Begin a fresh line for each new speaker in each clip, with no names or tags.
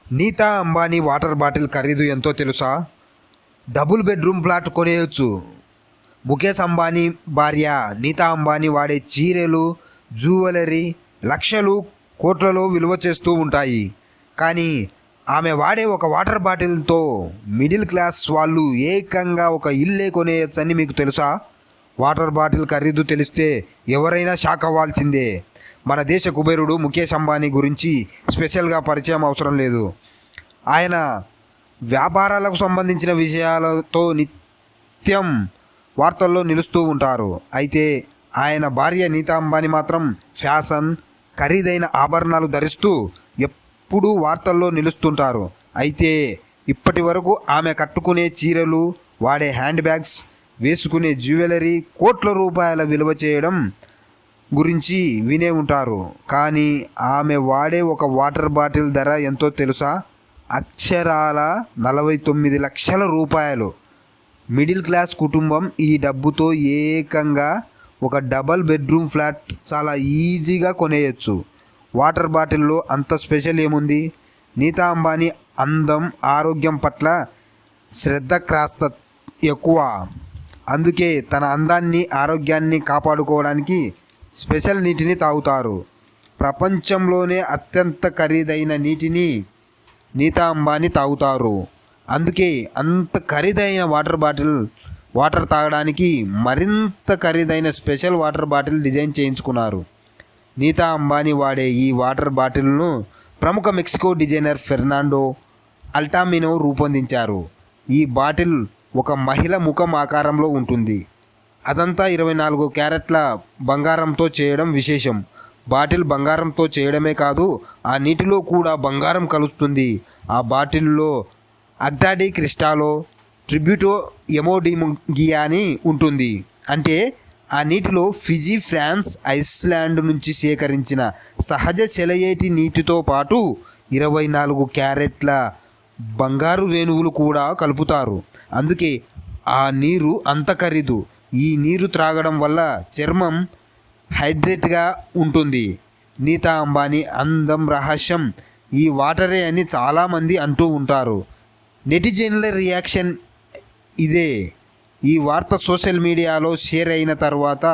Nita Ambani water bottle ఖరీదు ఎంతో తెలుసా? డబుల్ బెడ్రూమ్ ఫ్లాట్ కొనేయొచ్చు. ముఖేష్ అంబానీ భార్య నీతా అంబానీ వాడే చీరలు, జ్యువెలరీ లక్షలు, కోట్లలో విలువ చేస్తూ ఉంటాయి. కానీ ఆమె వాడే ఒక వాటర్ బాటిల్తో మిడిల్ క్లాస్ వాళ్ళు ఏకంగా ఒక ఇల్లే కొనేయచ్చని మీకు తెలుసా? వాటర్ బాటిల్ ఖరీదు తెలిస్తే ఎవరైనా షాక్ అవ్వాల్సిందే. మన దేశ కుబేరుడు ముఖేష్ అంబానీ గురించి స్పెషల్గా పరిచయం అవసరం లేదు. ఆయన వ్యాపారాలకు సంబంధించిన విషయాలతో నిత్యం వార్తల్లో నిలుస్తూ ఉంటారు. అయితే ఆయన భార్య నీతా అంబానీ మాత్రం ఫ్యాషన్, ఖరీదైన ఆభరణాలు ధరిస్తూ ఎప్పుడూ వార్తల్లో నిలుస్తుంటారు. అయితే ఇప్పటి వరకు ఆమె కట్టుకునే చీరలు, వాడే హ్యాండ్ బ్యాగ్స్, వేసుకునే జ్యువెలరీ కోట్ల రూపాయల విలువ చేయడం గురించి వినే ఉంటారు. కానీ ఆమె వాడే ఒక వాటర్ బాటిల్ ధర ఎంతో తెలుసా? అక్షరాల 49 లక్షల రూపాయలు. మిడిల్ క్లాస్ కుటుంబం ఈ డబ్బుతో ఏకంగా ఒక డబల్ బెడ్రూమ్ ఫ్లాట్ చాలా ఈజీగా కొనేయచ్చు. వాటర్ బాటిల్లో అంత స్పెషల్ ఏముంది? నీతా అంబానీ అందం, ఆరోగ్యం పట్ల శ్రద్ధ కాస్త ఎక్కువ. అందుకే తన అందాన్ని, ఆరోగ్యాన్ని కాపాడుకోవడానికి స్పెషల్ నీటిని తాగుతారు. ప్రపంచంలోనే అత్యంత ఖరీదైన నీటిని నీతా అంబానీ తాగుతారు. అందుకే అంత ఖరీదైన వాటర్ తాగడానికి మరింత ఖరీదైన స్పెషల్ వాటర్ బాటిల్ డిజైన్ చేయించుకున్నారు. నీతా అంబానీ వాడే ఈ వాటర్ బాటిల్ను ప్రముఖ మెక్సికో డిజైనర్ ఫెర్నాండో అల్టామినో రూపొందించారు. ఈ బాటిల్ ఒక మహిళ ముఖం ఆకారంలో ఉంటుంది. అదంతా 24 క్యారెట్ల బంగారంతో చేయడం విశేషం. బాటిల్ బంగారంతో చేయడమే కాదు, ఆ నీటిలో కూడా బంగారం కలుస్తుంది. ఆ బాటిల్లో అగ్డాడి క్రిస్టాలో ట్రిబ్యూటో ఎమోడిగియాని ఉంటుంది. అంటే ఆ నీటిలో ఫిజీ, ఫ్రాన్స్, ఐస్లాండ్ నుంచి సేకరించిన సహజ సెలయేటి నీటితో పాటు 24 క్యారెట్ల బంగారు రేణువులు కూడా కలుపుతారు. అందుకే ఆ నీరు అంత ఖరీదు. ఈ నీరు త్రాగడం వల్ల చర్మం హైడ్రేట్గా ఉంటుంది. నీతా అంబానీ అందం రహస్యం ఈ వాటరే అని చాలామంది అంటూ ఉంటారు. నెటిజన్ల రియాక్షన్ ఇదే. ఈ వార్త సోషల్ మీడియాలో షేర్ అయిన తర్వాత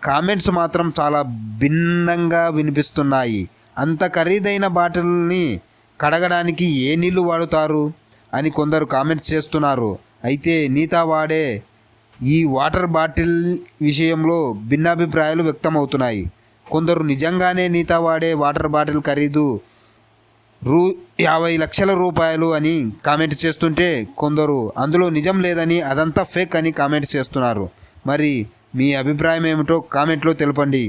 కామెంట్స్ మాత్రం చాలా భిన్నంగా వినిపిస్తున్నాయి. అంత ఖరీదైన బాటిల్ని కడగడానికి ఏ నీళ్లు వాడుతారు అని కొందరు కామెంట్స్ చేస్తున్నారు. అయితే నీతా వాడే ఈ వాటర్ బాటిల్ విషయంలో భిన్నాభిప్రాయాలు వ్యక్తమవుతున్నాయి. కొందరు నిజంగానే నీతా వాడే వాటర్ బాటిల్ ఖరీదు 50 లక్షల రూపాయలు అని కామెంట్ చేస్తుంటే, కొందరు అందులో నిజం లేదని, అదంతా ఫేక్ అని కామెంట్ చేస్తున్నారు. మరి మీ అభిప్రాయం ఏమిటో కామెంట్లో తెలపండి.